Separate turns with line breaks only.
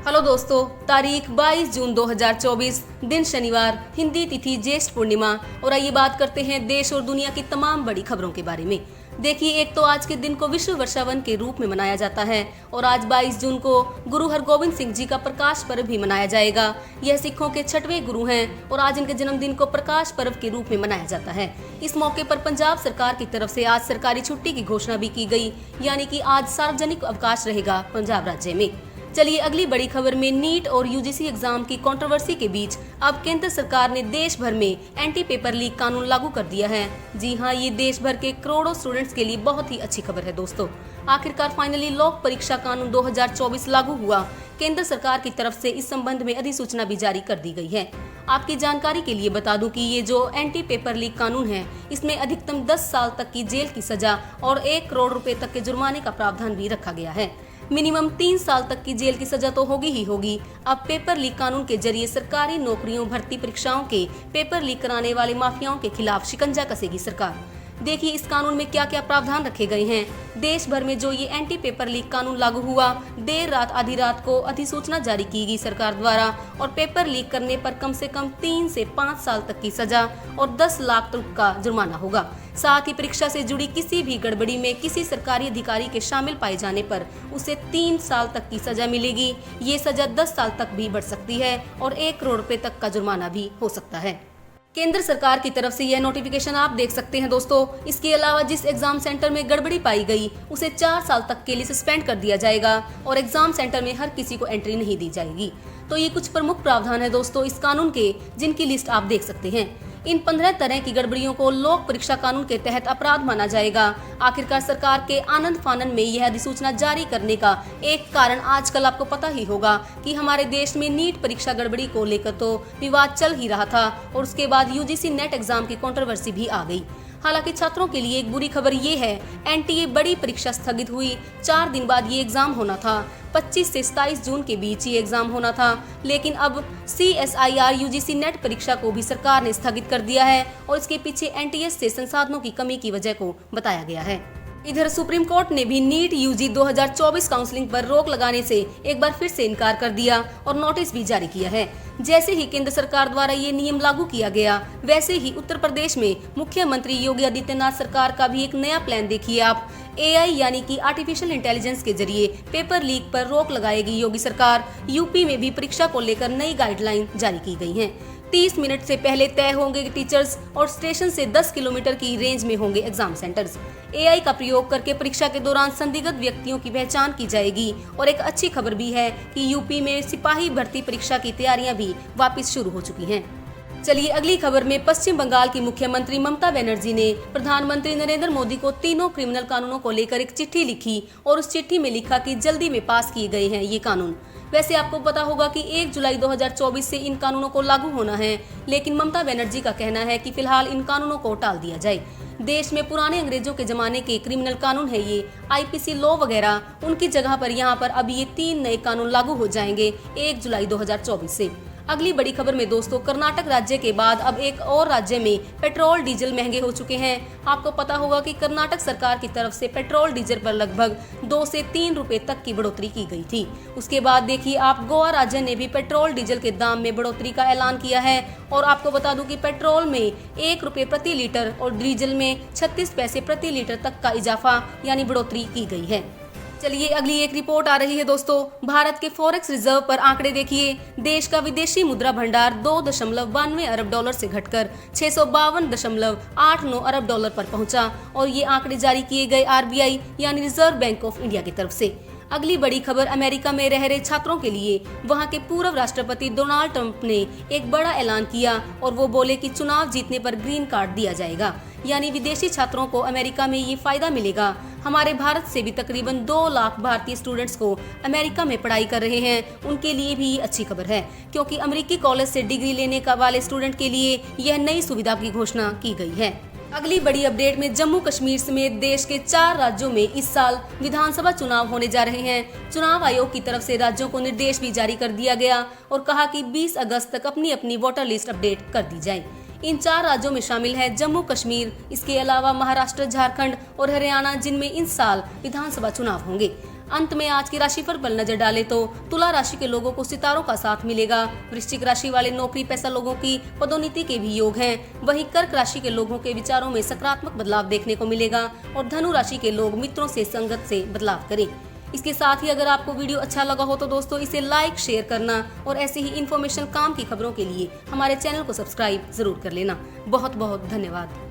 Hello दोस्तों, तारीख 22 जून 2024, दिन शनिवार, हिंदी तिथि ज्येष्ठ पूर्णिमा। और आइए बात करते हैं देश और दुनिया की तमाम बड़ी खबरों के बारे में। देखिए, एक तो आज के दिन को विश्व वर्षावन के रूप में मनाया जाता है और आज 22 जून को गुरु हरगोविंद सिंह जी का प्रकाश पर्व भी मनाया जाएगा। यह सिखों के 6वें गुरु हैं और आज इनके जन्मदिन को प्रकाश पर्व के रूप में मनाया जाता है। इस मौके पर पंजाब सरकार की तरफ से आज सरकारी छुट्टी की घोषणा भी की गई, यानी कि आज सार्वजनिक अवकाश रहेगा पंजाब राज्य में। चलिए अगली बड़ी खबर में, नीट और यूजीसी एग्जाम की कंट्रोवर्सी के बीच अब केंद्र सरकार ने देश भर में एंटी पेपर लीक कानून लागू कर दिया है। जी हाँ, ये देश भर के करोड़ों स्टूडेंट्स के लिए बहुत ही अच्छी खबर है दोस्तों। आखिरकार फाइनली लोक परीक्षा कानून 2024 लागू हुआ। केंद्र सरकार की तरफ से इस संबंध में अधिसूचना भी जारी कर दी गई है। आपकी जानकारी के लिए बता दूं कि ये जो एंटी पेपर लीक कानून है, इसमें अधिकतम 10 साल तक की जेल की सजा और 1 करोड़ रुपए तक के जुर्माने का प्रावधान भी रखा गया है। मिनिमम 3 साल तक की जेल की सजा तो होगी ही होगी। अब पेपर लीक कानून के जरिए सरकारी नौकरियों, भर्ती परीक्षाओं के पेपर लीक कराने वाले माफियाओं के खिलाफ शिकंजा कसेगी सरकार। देखिए इस कानून में क्या क्या प्रावधान रखे गए हैं। देश भर में जो ये एंटी पेपर लीक कानून लागू हुआ, देर रात आधी रात को अधिसूचना जारी की गई सरकार द्वारा और पेपर लीक करने पर कम से कम 3 से 5 साल तक की सजा और 10 लाख तक का जुर्माना होगा। साथ ही परीक्षा से जुड़ी किसी भी गड़बड़ी में किसी सरकारी अधिकारी के शामिल पाए जाने पर उसे 3 साल तक की सजा मिलेगी। ये सजा 10 साल तक भी बढ़ सकती है और 1 करोड़ रुपए तक का जुर्माना भी हो सकता है। केंद्र सरकार की तरफ से यह नोटिफिकेशन आप देख सकते हैं दोस्तों। इसके अलावा जिस एग्जाम सेंटर में गड़बड़ी पाई गई उसे 4 साल तक के लिए सस्पेंड कर दिया जाएगा और एग्जाम सेंटर में हर किसी को एंट्री नहीं दी जाएगी। तो ये कुछ प्रमुख प्रावधान है दोस्तों इस कानून के, जिनकी लिस्ट आप देख सकते हैं। इन 15 तरह की गड़बड़ियों को लोक परीक्षा कानून के तहत अपराध माना जाएगा। आखिरकार सरकार के आनंद फानन में यह अधिसूचना जारी करने का एक कारण आजकल आपको पता ही होगा कि हमारे देश में नीट परीक्षा गड़बड़ी को लेकर तो विवाद चल ही रहा था और उसके बाद यूजीसी नेट एग्जाम की कंट्रोवर्सी भी आ गई। हालांकि छात्रों के लिए एक बुरी खबर ये है, एनटीए बड़ी परीक्षा स्थगित हुई। 4 दिन बाद ये एग्जाम होना था। 25 से 27 जून के बीच ये एग्जाम होना था, लेकिन अब CSIR यूजीसी नेट परीक्षा को भी सरकार ने स्थगित कर दिया है और इसके पीछे एनटीएस से संसाधनों की कमी की वजह को बताया गया है। इधर सुप्रीम कोर्ट ने भी नीट यूजी 2024 काउंसलिंग पर रोक लगाने से एक बार फिर से इनकार कर दिया और नोटिस भी जारी किया है। जैसे ही केंद्र सरकार द्वारा ये नियम लागू किया गया, वैसे ही उत्तर प्रदेश में मुख्यमंत्री योगी आदित्यनाथ सरकार का भी एक नया प्लान देखिए आप। AI यानी कि आर्टिफिशियल इंटेलिजेंस के जरिए पेपर लीक पर रोक लगाएगी योगी सरकार। यूपी में भी परीक्षा को लेकर नई गाइडलाइन जारी की गई हैं। 30 मिनट से पहले तय होंगे टीचर्स और स्टेशन से 10 किलोमीटर की रेंज में होंगे एग्जाम सेंटर्स। AI का प्रयोग करके परीक्षा के दौरान संदिग्ध व्यक्तियों की पहचान की जाएगी। और एक अच्छी खबर भी है कि यूपी में सिपाही भर्ती परीक्षा की तैयारियां भी वापस शुरू हो चुकी हैं। चलिए अगली खबर में, पश्चिम बंगाल की मुख्यमंत्री ममता बनर्जी ने प्रधानमंत्री नरेंद्र मोदी को तीनों क्रिमिनल कानूनों को लेकर एक चिट्ठी लिखी और उस चिट्ठी में लिखा कि जल्दी में पास किए गए हैं ये कानून। वैसे आपको पता होगा कि 1 जुलाई 2024 से इन कानूनों को लागू होना है, लेकिन ममता बनर्जी का कहना है कि फिलहाल इन कानूनों को टाल दिया जाए। देश में पुराने अंग्रेजों के जमाने के क्रिमिनल कानून है ये, IPC लॉ वगैरह, उनकी जगह पर यहाँ पर अब ये 3 नए कानून लागू हो जाएंगे 1 जुलाई 2024 से। अगली बड़ी खबर में दोस्तों, कर्नाटक राज्य के बाद अब एक और राज्य में पेट्रोल डीजल महंगे हो चुके हैं। आपको पता होगा कि कर्नाटक सरकार की तरफ से पेट्रोल डीजल पर लगभग 2 से 3 रुपए तक की बढ़ोतरी की गई थी। उसके बाद देखिए आप, गोवा राज्य ने भी पेट्रोल डीजल के दाम में बढ़ोतरी का ऐलान किया है। और आपको बता दूं कि पेट्रोल में 1 रुपए प्रति लीटर और डीजल में 36 पैसे प्रति लीटर तक का इजाफा यानी बढ़ोतरी की गई है। चलिए अगली एक रिपोर्ट आ रही है दोस्तों, भारत के फॉरेक्स रिजर्व पर आंकड़े देखिए। देश का विदेशी मुद्रा भंडार 2.92 अरब डॉलर से घटकर 652.89 अरब डॉलर पर पहुंचा और ये आंकड़े जारी किए गए RBI यानी रिजर्व बैंक ऑफ इंडिया की तरफ से। अगली बड़ी खबर, अमेरिका में रह रहे छात्रों के लिए वहां के पूर्व राष्ट्रपति डोनाल्ड ट्रंप ने एक बड़ा ऐलान किया और वो बोले कि चुनाव जीतने पर ग्रीन कार्ड दिया जाएगा, यानी विदेशी छात्रों को अमेरिका में ये फायदा मिलेगा। हमारे भारत से भी तकरीबन 2 लाख भारतीय स्टूडेंट्स को अमेरिका में पढ़ाई कर रहे हैं, उनके लिए भी ये अच्छी खबर है, क्योंकि अमेरिकी कॉलेज से डिग्री लेने का वाले स्टूडेंट के लिए यह नई सुविधा की घोषणा की गई है। अगली बड़ी अपडेट में, जम्मू कश्मीर समेत देश के 4 राज्यों में इस साल विधानसभा चुनाव होने जा रहे हैं। चुनाव आयोग की तरफ से राज्यों को निर्देश भी जारी कर दिया गया और कहा कि 20 अगस्त तक अपनी अपनी वोटर लिस्ट अपडेट कर दी जाए। इन 4 राज्यों में शामिल है जम्मू कश्मीर, इसके अलावा महाराष्ट्र, झारखंड और हरियाणा, जिनमें इस साल विधानसभा चुनाव होंगे। अंत में आज की राशिफल पर नजर डाले तो तुला राशि के लोगों को सितारों का साथ मिलेगा। वृश्चिक राशि वाले नौकरी पेशा लोगों की पदोन्नति के भी योग हैं। वहीं कर्क राशि के लोगों के विचारों में सकारात्मक बदलाव देखने को मिलेगा और धनु राशि के लोग मित्रों से संगत से बदलाव करें। इसके साथ ही अगर आपको वीडियो अच्छा लगा हो तो दोस्तों इसे लाइक शेयर करना और ऐसे ही इन्फॉर्मेशन काम की खबरों के लिए हमारे चैनल को सब्सक्राइब जरूर कर लेना। बहुत बहुत धन्यवाद।